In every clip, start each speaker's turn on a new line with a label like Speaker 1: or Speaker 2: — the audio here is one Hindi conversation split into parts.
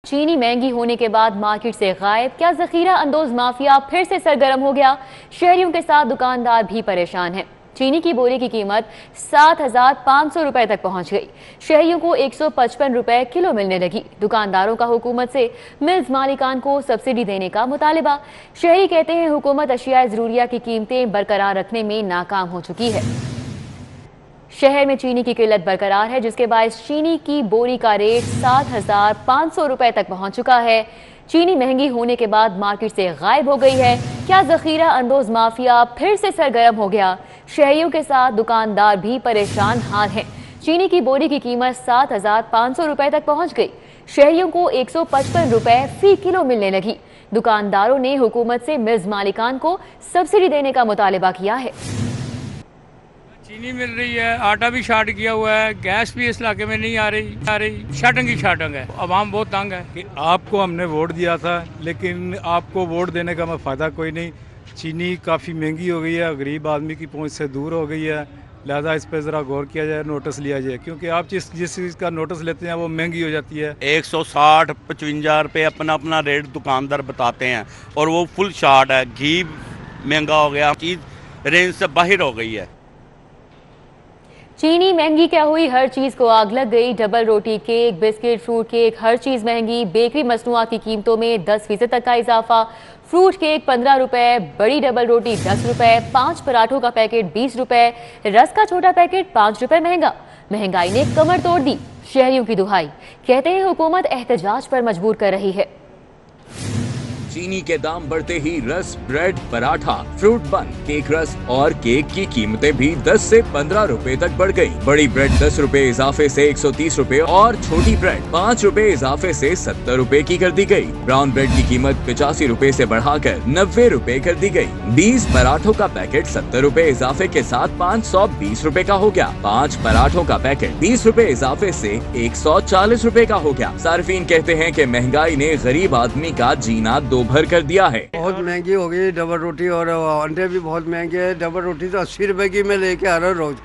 Speaker 1: चीनी महंगी होने के बाद मार्केट से गायब, क्या जखीरा अंदोज माफिया फिर से सरगर्म हो गया? शहरियों के साथ दुकानदार भी परेशान हैं। चीनी की बोरी की कीमत 7,500 रुपए तक पहुंच गई। शहरियों को 155 रुपए किलो मिलने लगी। दुकानदारों का हुकूमत से मिल्स मालिकान को सब्सिडी देने का मुतालिबा। शहरी कहते हैं हुकूमत अशिया जरूरिया की कीमतें बरकरार रखने में नाकाम हो चुकी है। शहर में चीनी की किल्लत बरकरार है, जिसके बायस चीनी की बोरी का रेट 7,500 रुपए तक पहुंच चुका है। चीनी महंगी होने के बाद मार्केट से गायब हो गई है। क्या जखीरा अंदोज माफिया फिर से सरगर्म हो गया? शहरियों के साथ दुकानदार भी परेशान हाल हैं। चीनी की बोरी की कीमत 7,500 रुपए तक पहुंच गई। शहरियों को 155 रुपए फी किलो मिलने लगी। दुकानदारों ने हुकूमत से मिल्स मालिकान को सब्सिडी देने का मुतालिबा किया है।
Speaker 2: चीनी मिल रही है, आटा भी शार्ट किया हुआ है, गैस भी इस इलाके में नहीं आ रही शार्टंग ही शार्टंग है। अवाम बहुत तंग है
Speaker 3: कि आपको हमने वोट दिया था, लेकिन आपको वोट देने का फ़ायदा कोई नहीं। चीनी काफ़ी महंगी हो गई है, गरीब आदमी की पहुंच से दूर हो गई है, लिहाजा इस पर ज़रा गौर किया जाए, नोटिस लिया जाए, क्योंकि आप जिस चीज़ का नोटिस लेते हैं वो महंगी हो जाती है।
Speaker 4: 160-55 रुपये अपना अपना रेट दुकानदार बताते हैं और वो फुल शार्ट है। घी महंगा हो गया, चीज़ रेंज से बाहर हो गई है।
Speaker 1: चीनी महंगी क्या हुई, हर चीज को आग लग गई। डबल रोटी, केक, बिस्किट, फ्रूट केक, हर चीज महंगी। बेकरी मसनूआत की कीमतों में 10% तक का इजाफा। फ्रूट केक 15 रुपए, बड़ी डबल रोटी 10 रुपए, 5 पराठों का पैकेट 20 रुपए, रस का छोटा पैकेट 5 रुपए महंगा। महंगाई ने कमर तोड़ दी। शहरियों की दुहाई, कहते हैं हुकूमत एहतजाज पर मजबूर कर रही है।
Speaker 5: चीनी के दाम बढ़ते ही रस, ब्रेड, पराठा, फ्रूट बन, केक रस और केक की कीमतें भी 10 से 15 रुपए तक बढ़ गई। बड़ी ब्रेड 10 रुपए इजाफे से 130 रुपए और छोटी ब्रेड 5 रुपए इजाफे से 70 रुपए की कर दी गई। ब्राउन ब्रेड की कीमत 85 रुपए से बढ़ाकर 90 रुपए कर दी गई। 20 पराठों का पैकेट 70 रुपए इजाफे के साथ 520 रुपए का हो गया। 5 पराठों का पैकेट 20 रुपए इजाफे से 140 रुपए का हो गया। सार्फिन कहते हैं कि महंगाई ने गरीब आदमी का जीना भर कर दिया है।
Speaker 6: बहुत महंगी हो गई डबल रोटी और अंडे भी बहुत महंगे हैं। डबल रोटी तो 80 रुपए की मैं लेके आ रहा हूँ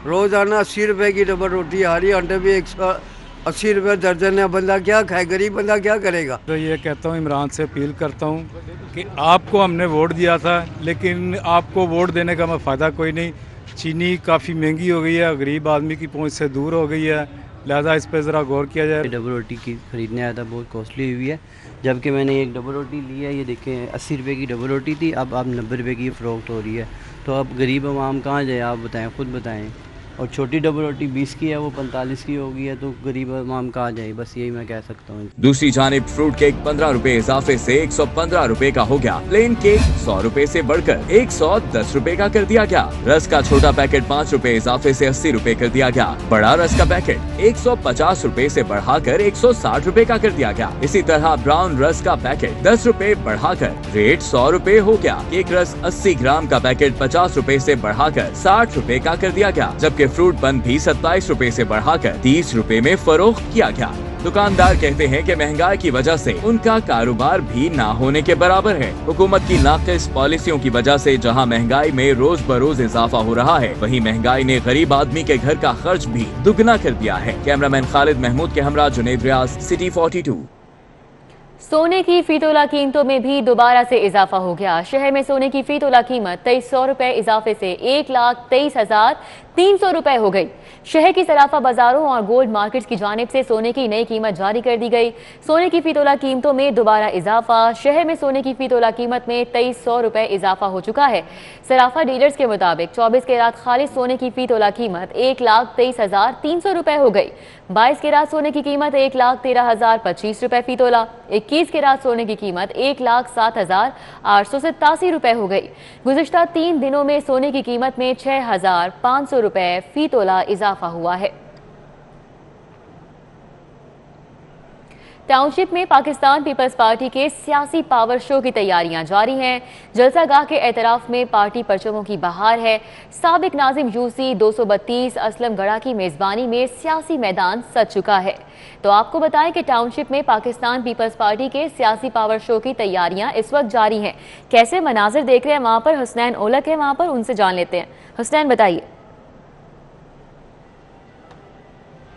Speaker 6: रोजाना 80 रुपए की डबल रोटी आ रही है। अंडे भी 180 रुपए दर्जन है। बंदा क्या खाए, गरीब बंदा क्या करेगा?
Speaker 3: तो ये कहता हूँ, इमरान से अपील करता हूँ कि आपको हमने वोट दिया था, लेकिन आपको वोट देने का फ़ायदा कोई नहीं। चीनी काफ़ी महंगी हो गई है, गरीब आदमी की पहुँच से दूर हो गई है, लिहाजा इस पर ज़रा गौर किया जाए।
Speaker 7: डबल रोटी की खरीदने आया था, बहुत कॉस्टली हुई है, जबकि मैंने एक डबल रोटी ली है। ये देखें 80 रुपये की डबल रोटी थी, अब 90 रुपये की फ़रोख्त हो रही है। तो अब गरीब आवाम कहाँ जाए, आप बताएं, खुद बताएं। और छोटी डबल रोटी 20 की है, वो 45 की हो गई है, तो गरीब आवाम कहाँ जाए, बस यही मैं कह सकता हूँ।
Speaker 5: दूसरी जानिब फ्रूट केक 15 रुपए इजाफे से 115 रुपए का हो गया। प्लेन केक 100 रुपए से बढ़कर 110 रुपए का कर दिया गया। रस का छोटा पैकेट 5 रुपए इजाफे से 80 रुपए कर दिया गया। बड़ा रस का पैकेट 150 रुपए से बढ़ाकर 160 रुपए का कर दिया गया। इसी तरह ब्राउन रस का पैकेट 10 रुपए बढ़ाकर रेट 100 रुपए हो गया। केक रस 80 ग्राम का पैकेट 50 रुपए से बढ़ाकर 60 रुपए का कर दिया गया, जबकि फ्रूट बन भी 27 रुपए से बढ़ाकर 30 रुपए में फरोख्त किया गया। दुकानदार कहते हैं कि महंगाई की वजह से उनका कारोबार भी ना होने के बराबर है। हुकूमत की नाक़िस पॉलिसियों की वजह से जहां महंगाई में रोज बरोज इजाफा हो रहा है, वहीं महंगाई ने गरीब आदमी के घर का खर्च भी दुगना कर दिया है। कैमरामैन खालिद महमूद के हमरा जुनैद रियाज, सिटी 42।
Speaker 1: सोने की फी तोला कीमतों में भी दोबारा से इजाफा हो गया। शहर में सोने की फी तोला कीमत 2300 रुपए इजाफे से 1,23,300 रुपए हो गई। शहर की सराफा बाजारों और गोल्ड मार्केट्स की जानिब से सोने की नई कीमत जारी कर दी गई। सोने की फी तोला कीमतों में दोबारा इजाफा। शहर में सोने की फी तोला कीमत में 2300 रुपए इजाफा हो चुका है। सराफा डीलर्स के मुताबिक 24 कैरात खालिस सोने की फी तोला कीमत 1,23,300 रुपए हो गई। 22 कैरात सोने की कीमत 1,13,025 रुपए फी तोला। 21 कैरात सोने की कीमत 1,07,887 रुपए हो गई। गुज़िश्ता 3 दिनों में सोने की कीमत में 6,500 रुपए फी तोला इजाफा हुआ है। टाउनशिप में पाकिस्तान पीपल्स पार्टी के सियासी पावर शो की तैयारियां जारी हैं। जलसागाह के एतराफ में पार्टी परचमों की बहार है। साबिक नाजिम यूसी 232 असलम गढ़ा की मेजबानी में सियासी मैदान सज चुका है। तो आपको बताएं कि टाउनशिप में पाकिस्तान पीपल्स पार्टी के सियासी पावर शो की तैयारियां इस वक्त जारी हैं। कैसे मनाजिर देख रहे हैं वहां पर? हुसनैन ओलक है वहां पर, उनसे जान लेते हैं। हुसनैन बताइए।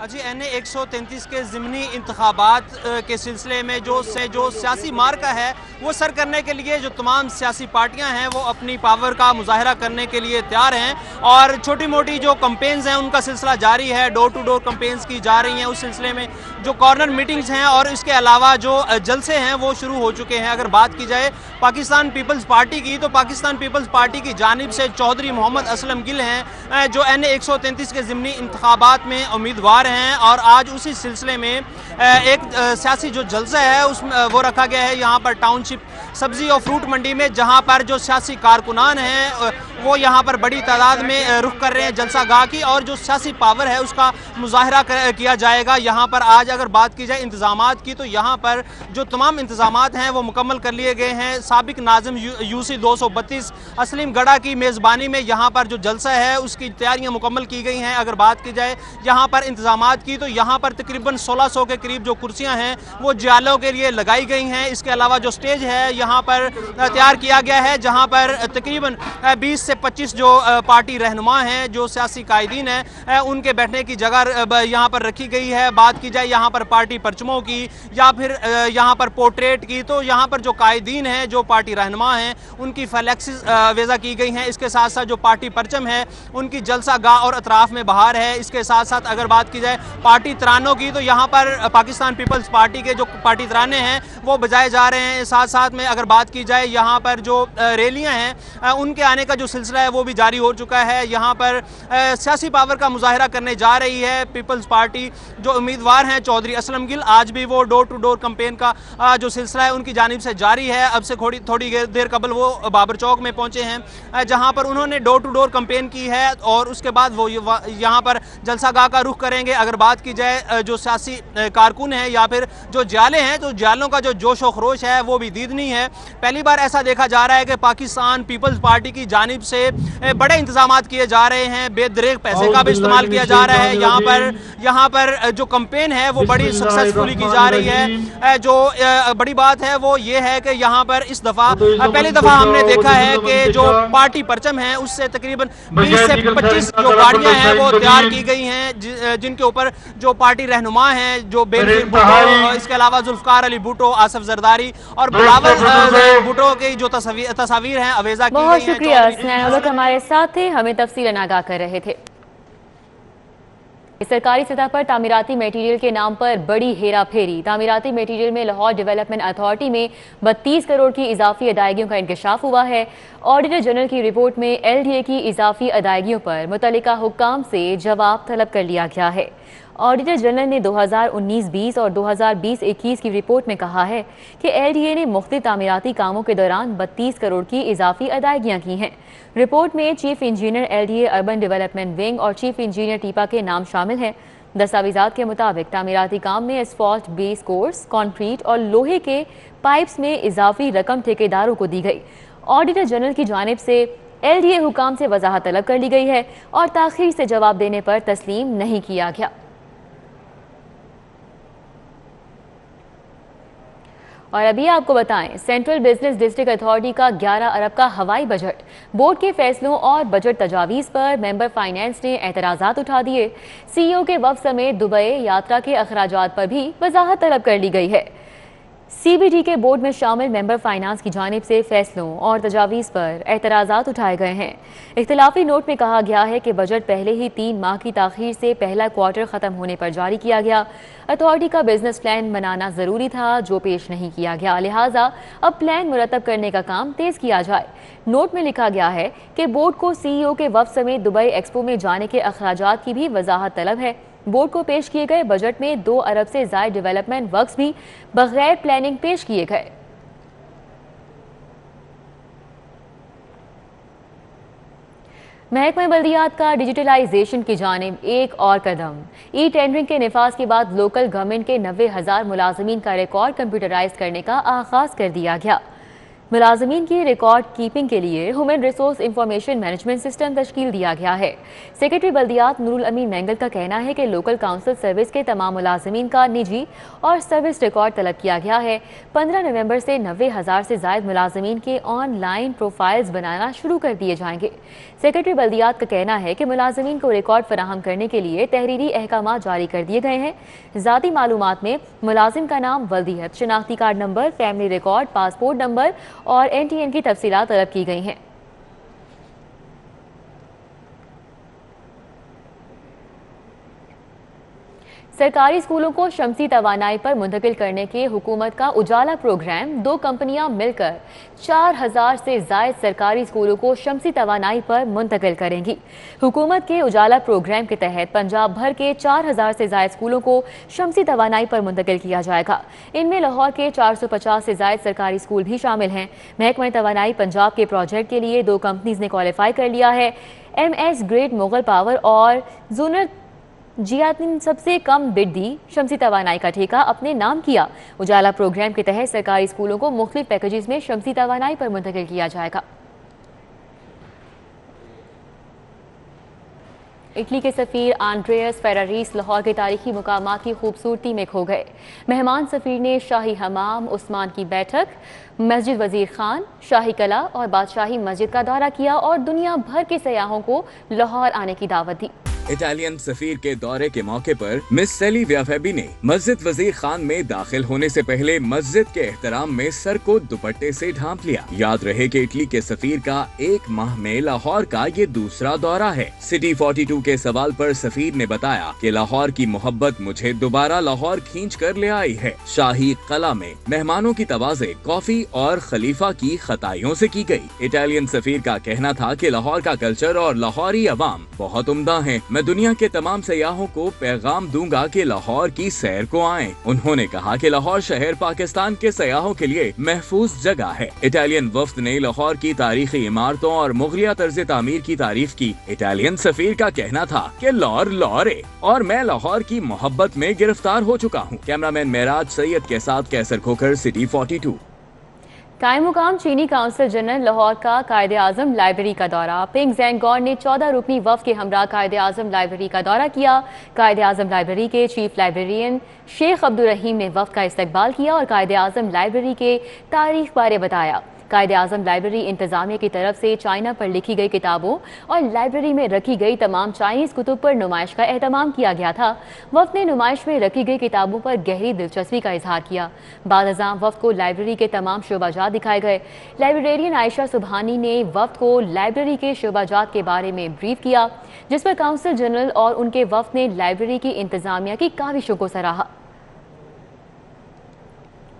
Speaker 8: जी NA 133 के ज़िमनी इंतखाबात के सिलसिले में जो सियासी मार्का है वो सर करने के लिए जो तमाम सियासी पार्टियां हैं वो अपनी पावर का मुजाहरा करने के लिए तैयार हैं और छोटी मोटी जो कंपेन्स हैं उनका सिलसिला जारी है। डोर टू डोर कंपेन्स की जा रही हैं। उस सिलसिले में जो कॉर्नर मीटिंग्स हैं और इसके अलावा जो जलसे हैं वो शुरू हो चुके हैं। अगर बात की जाए पाकिस्तान पीपल्स पार्टी की, तो पाकिस्तान पीपल्स पार्टी की जानिब से चौधरी मोहम्मद असलम गिल हैं जो NA 133 के ज़िमनी इंतखाबात में उम्मीदवार हैं और आज उसी सिलसिले में एक सियासी जो जलसा है उसमें वो रखा गया है यहाँ पर टाउनशिप सब्जी और फ्रूट मंडी में, जहाँ पर जो सियासी कारकुनान हैं वो यहाँ पर बड़ी तादाद में रुख कर रहे हैं जलसा गाह की और जो सियासी पावर है उसका मुजाहरा किया जाएगा। यहाँ पर आज अगर बात की जाए इंतजामात की, तो यहाँ पर जो तमाम इंतजामात हैं वो मुकम्मल कर लिए गए हैं। साबिक नाज़िम UC 232 असलीम गढ़ा की मेज़बानी में यहाँ पर जो जलसा है उसकी तैयारियाँ मुकम्मल की गई हैं। अगर बात की जाए यहाँ पर इंतजामात की, तो यहाँ पर तकरीबन 1600 के करीब जो कुर्सियाँ हैं वो जियालों के लिए लगाई गई हैं। इसके अलावा जो स्टेज है यहाँ पर तैयार किया गया है, जहाँ पर तकरीबन 20 से 25 जो पार्टी रहनुमा हैं, जो सियासी कायदीन हैं, उनके बैठने की जगह यहाँ पर रखी गई है। बात की जाए यहाँ पर पार्टी परचमों की या फिर यहाँ पर पोर्ट्रेट की, तो यहाँ पर जो कायदीन हैं, जो पार्टी रहनुमा हैं, उनकी फ्लैक्सेस वेज़ा की गई हैं। इसके साथ साथ जो पार्टी परचम है उनकी जलसा गाह और अतराफ़ में बहार है। इसके साथ साथ अगर बात की जाए पार्टी तरानों की, तो यहाँ पर पाकिस्तान पीपल्स पार्टी के जो पार्टी तराने हैं वो बजाए जा रहे हैं। साथ साथ में अगर बात की जाए यहाँ पर जो रैलियाँ हैं उनके आने का जो सिलसिला है वो भी जारी हो चुका है। यहाँ पर सियासी पावर का मुजाहरा करने जा रही है पीपल्स पार्टी। जो उम्मीदवार हैं चौधरी असलम गिल, आज भी वो डोर टू डोर कैंपेन का जो सिलसिला है उनकी जानिब से जारी है। अब से थोड़ी देर कबल वो बाबर चौक में पहुँचे हैं जहाँ पर उन्होंने डोर टू डोर कैंपेन की है और उसके बाद वो यहाँ पर जलसा गाह का रुख करेंगे। अगर बात की जाए जो सियासी कारकुन हैं या फिर जो जाले हैं, तो जालों का जो जोश व खरोश है वो भी दीदनी है। पहली बार ऐसा देखा जा रहा है कि पाकिस्तान पीपल्स पार्टी की जानिब से बड़े इंतजामात किए जा रहे हैं, बेदरेग पैसे का भी इस्तेमाल किया जा रहा है। यहाँ पर जो कैंपेन है वो बड़ी सक्सेसफुली की जा रही है। जो बड़ी बात है वो ये है कि यहाँ पर इस दफ़ा पहली दफ़ा हमने देखा है कि जो पार्टी परचम है उससे तकरीबन 20 से 25 जो गाड़ियाँ हैं वो तैयार की गई हैं, जिनके ऊपर जो पार्टी रहनुमा हैं, जो बेनजीर भुट्टो, इसके अलावा जुल्फकार अली भुट्टो, आसिफ जरदारी और बिलावल भुट्टो की जो तस्वीर हैं अवेजा की गई हैं।
Speaker 1: बहुत शुक्रिया स्नैन हमारे साथ थे, हमें तफसीलन आगाह कर रहे थे। सरकारी सतह पर तामीराती मटेरियल के नाम पर बड़ी हेरा फेरी। तामीराती मटेरियल में लाहौर डेवलपमेंट अथॉरिटी में 32 करोड़ की इजाफी अदायगियों का इंकशाफ हुआ है। ऑडिटर जनरल की रिपोर्ट में LDA की इजाफी अदायगियों पर मुतल्लिका हुक्काम से जवाब तलब कर लिया गया है। ऑडिटर जनरल ने 2019-20 और 2020-21 की रिपोर्ट में कहा है कि LDA ने मुख्तलिफ तामीराती कामों के दौरान 32 करोड़ की इजाफी अदायगियाँ की हैं। रिपोर्ट में chief engineer LDA urban development wing और चीफ इंजीनियर टीपा के नाम शामिल हैं। दस्तावेजात के मुताबिक तामीराती काम में एस्फॉल्ट बेस कोर्स, कंक्रीट और लोहे के पाइप्स में इजाफी रकम ठेकेदारों को दी गई। ऑडिटर जनरल की जानिब से LDA हुकाम से वजाहत तलब कर ली गई है और ताखीर से जवाब देने पर तस्लीम नहीं किया गया। और अभी आपको बताएं, सेंट्रल बिजनेस डिस्ट्रिक्ट अथॉरिटी का 11 अरब का हवाई बजट। बोर्ड के फैसलों और बजट तजावीज़ पर मेंबर फाइनेंस ने एतराज़ात उठा दिए। CEO के वफ़द समेत दुबई यात्रा के अखराजात पर भी वजाहत तलब कर ली गई है। CBD के बोर्ड में शामिल मेंबर फाइनेंस की जानिब से फैसलों और तजावीज़ पर एतराज़ात उठाए गए हैं। इख्तिलाफी नोट में कहा गया है कि बजट पहले ही 3 माह की ताख़ीर से पहला क्वार्टर ख़त्म होने पर जारी किया गया। अथॉरिटी का बिजनेस प्लान बनाना ज़रूरी था, जो पेश नहीं किया गया, लिहाजा अब प्लान मुरतब करने का काम तेज़ किया जाए। नोट में लिखा गया है कि बोर्ड को CEO के वफ़द समेत दुबई एक्सपो में जाने के अखराजात की भी वजाहत तलब है। बोर्ड को पेश किए गए बजट में 2 अरब से ज़ायद डेवलपमेंट वर्क्स भी बगैर प्लानिंग पेश किए गए। महकमा बल्दियात का डिजिटलाइजेशन की जानिब एक और कदम। टेंडरिंग के निफाज के बाद लोकल गवर्नमेंट के 90,000 मुलाजमीन का रिकॉर्ड कंप्यूटराइज करने का आगाज कर दिया गया। मुलाजमीन की रिकॉर्ड कीपिंग के लिए human resource information management system तश्कील दिया गया है। सेक्रेटरी बल्दियात नूरुल अमीन मेंगल का कहना है कि लोकल काउंसिल सर्विस के तमाम मुलाजमीन का निजी और सर्विस रिकॉर्ड तलब किया गया है। 15 नवंबर से 90,000 से ज्यादा मुलाजमीन के ऑनलाइन प्रोफाइल्स बनाना शुरू कर दिए जाएंगे। सेक्रेटरी बल्दियात का कहना है कि मुलाजमीन को रिकॉर्ड फराहम करने के लिए तहरीरी अहकाम जारी कर दिए गए हैं। ज़ाती मालूमात में मुलाजिम का नाम, वल्दियत, शनाख्ती card number, family record, passport number और NTN की तफसीलात तलब की गई हैं। सरकारी स्कूलों को शमसी तवानाई पर मुंतकिल करने के हुकूमत का उजाला प्रोग्राम 2 कंपनियां मिलकर 4,000 से जायद सरकारी स्कूलों को शमसी तवानाई पर मुंतकिल करेंगी। हुकूमत के उजाला प्रोग्राम के तहत पंजाब भर के 4,000 से जायद स्कूलों को शमसी तवानाई पर मुंतकिल किया जाएगा। इनमें लाहौर के 450 से जायद सरकारी स्कूल भी शामिल हैं। महकमा तवानाई पंजाब के प्रोजेक्ट के लिए 2 कंपनीज ने क्वालिफाई कर लिया है। MS ग्रेड मुगल पावर और जूनर जियात ने सबसे कम बिड दी। शमसी तवानाई का ठेका अपने नाम किया। उजाला प्रोग्राम के तहत सरकारी स्कूलों को मुख्तलिफ पैकेजेस में शमसी तवानाई पर मुंतकिल किया जाएगा। इटली के सफ़ीर आंड्रेयस फेरारीस लाहौर के तारीखी मुकामात की खूबसूरती में खो गए। मेहमान सफ़ीर ने शाही हमाम, उस्मान की बैठक, मस्जिद वजीर खान, शाही कला और बादशाही मस्जिद का दौरा किया और दुनिया भर के सयाहों को लाहौर आने की दावत दी।
Speaker 5: इटालियन सफीर के दौरे के मौके पर मिस सेली व्याफेबी ने मस्जिद वजीर खान में दाखिल होने से पहले मस्जिद के एहतराम में सर को दुपट्टे से ढांप लिया। याद रहे कि इटली के सफीर का 1 माह में लाहौर का ये दूसरा दौरा है। सिटी 42 के सवाल पर सफीर ने बताया कि लाहौर की मोहब्बत मुझे दोबारा लाहौर खींच कर ले आई है। शाही कला में मेहमानों की तवाज़े कॉफी और खलीफा की खताइयों से की गई। इटालियन सफीर का कहना था कि लाहौर का कल्चर और लाहौरी अवाम बहुत उम्दा है। मैं दुनिया के तमाम सयाहों को पैगाम दूंगा कि लाहौर की सैर को आएं। उन्होंने कहा कि लाहौर शहर पाकिस्तान के सयाहों के लिए महफूज जगह है। इटालियन वफ्द ने लाहौर की तारीखी इमारतों और मुगलिया तर्ज तामीर की तारीफ की। इटालियन सफीर का कहना था कि लाहौर और मैं लाहौर की मोहब्बत में गिरफ्तार हो चुका हूँ। कैमरामैन मेराज सैयद के साथ कैसर खोखर, सिटी 42।
Speaker 1: कायम मुकाम चीनी काउंसिल जनरल लाहौर का कायदे आजम लाइब्रेरी का दौरा। पिंग ज़ैंगॉन ने 14 रुकनी वफ़द के हमरा कायदे आजम लाइब्रेरी का दौरा किया। कायदे आजम लाइब्रेरी के चीफ लाइब्रेरियन शेख अब्दुल रहीम ने वफ़द का इस्तकबाल किया और कायदे आजम लाइब्रेरी के तारीख बारे बताया। कायदे आजम लाइब्रेरी इंतजामिया की तरफ से चाइना पर लिखी गई किताबों और लाइब्रेरी में रखी गई तमाम चाइनीज़ कुतुब पर नुमाइश का एहतमाम किया गया था। वफ़द ने नुमाइश में रखी गई किताबों पर गहरी दिलचस्पी का इजहार किया। बाद अज़ां वफ़द को लाइब्रेरी के तमाम शोबाजात दिखाए गए। लाइब्रेरियन आयशा सुबहानी ने वफ़द को लाइब्रेरी के शोबाजात के बारे में ब्रीफ किया, जिस पर काउंसिल जनरल और उनके वफ़द ने लाइब्रेरी की इंतजामिया की काविशों को सराहा।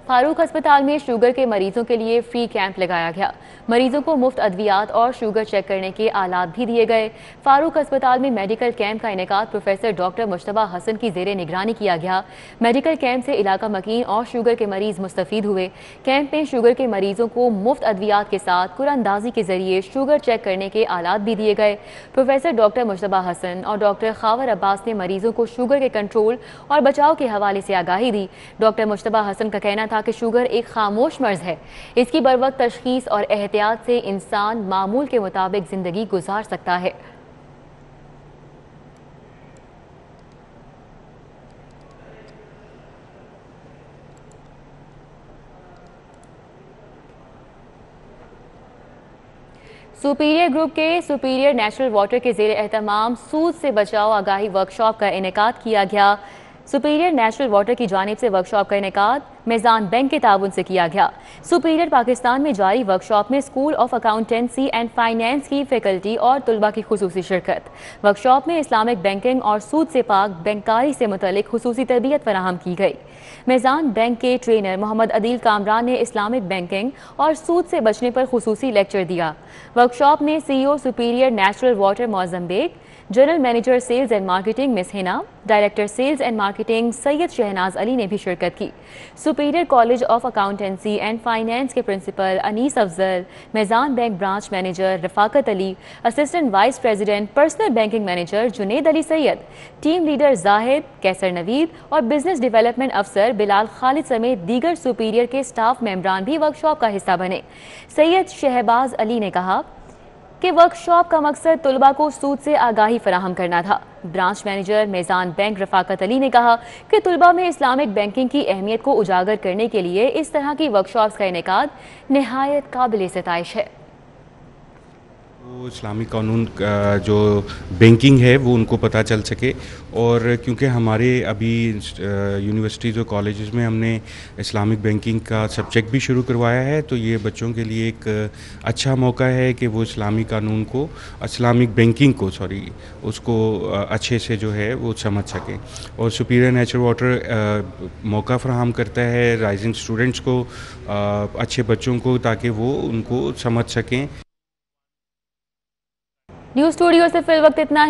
Speaker 1: फारूक अस्पताल में शुगर के मरीजों के लिए फ्री कैंप लगाया गया। मरीजों को मुफ्त अद्वियात और शुगर चेक करने के आलात भी दिए गए। फारूक अस्पताल में मेडिकल कैंप का इनेकाद प्रोफेसर डॉक्टर मुश्तबा हसन की ज़ेरे निगरानी किया गया। मेडिकल कैंप से इलाका मकीन और शुगर के मरीज मुस्तफीद हुए। कैंप में शुगर के मरीजों को मुफ्त अद्वियात के साथ कुरानंदाजी के जरिए शुगर चेक करने के आलात भी दिए गए। प्रोफेसर डॉक्टर मुश्तबा हसन और डॉक्टर खावर अब्बास ने मरीजों को शुगर के कंट्रोल और बचाव के हवाले से आगाही दी। डॉक्टर मुश्तबा हसन का कहना था कि शुगर एक खामोश मर्ज है। इसकी बरवक्त तशखीस और एहतियात से इंसान मामूल के मुताबिक जिंदगी गुजार सकता है। सुपीरियर ग्रुप के सुपीरियर नेचुरल वाटर के ज़ेरे एहतमाम सूद से बचाओ आगाही वर्कशॉप का इनेकाद किया गया। सुपीरियर नेचुरल वाटर की जानिब से वर्कशॉप का इनेकाद मेज़ान बैंक के ताउन से किया गया। सुपीरियर पाकिस्तान में जारी वर्कशॉप में school of accountancy and finance की फैकल्टी और तुलबा की खुसूसी शिरकत। वर्कशॉप में इस्लामिक बैंकिंग और सूद से पाक बैंकारी से मुतल्लिक खुसूसी तरबियत फराहम की गई। मेज़ान बैंक के ट्रेनर मोहम्मद अदील कामरान ने इस्लामिक बैंकिंग और सूद से बचने पर खुसूसी लेक्चर दिया। वर्कशॉप में CEO superior natural water Mozambique, general manager sales and marketing miss Hina, director sales and marketing Syed Shahnaz Ali ने भी शिरकत की। Superior college of accountancy and finance के principal Anees Afzal, Meezan bank branch manager Rafaqat Ali, assistant vice president personal banking manager Junaid Ali Syed, team leader Zahid, कैसर नवीद और बिजनेस डेवलपमेंट अफसर बिलाल खालिद समेत दीगर सुपीरियर के स्टाफ मेंबरान भी वर्कशॉप का हिस्सा बने। सैयद शहबाज अली ने कहा कि वर्कशॉप का मकसद तुलबा को सूद से आगाही फराहम करना था। Branch manager मेज़ान bank Rafaqat Ali ने कहा कि तुलबा में इस्लामिक बैंकिंग की अहमियत को उजागर करने के लिए इस तरह की वर्कशॉप्स का इनेकाद निहायत काबिल सिताइश है।
Speaker 9: वो इस्लामिक कानून जो बैंकिंग है वो उनको पता चल सके, और क्योंकि हमारे अभी यूनिवर्सिटीज़ और कॉलेजेस में हमने इस्लामिक बैंकिंग का सब्जेक्ट भी शुरू करवाया है, तो ये बच्चों के लिए एक अच्छा मौका है कि वो इस्लामिक कानून को, इस्लामिक बैंकिंग को उसको अच्छे से जो है वो समझ सकें। और सुपीरियर नेचुरल वाटर मौका फराहम करता है राइजिंग स्टूडेंट्स को, अच्छे बच्चों को, ताकि वो उनको समझ सकें।
Speaker 1: न्यूज़ स्टूडियो से फिल वक्त इतना ही।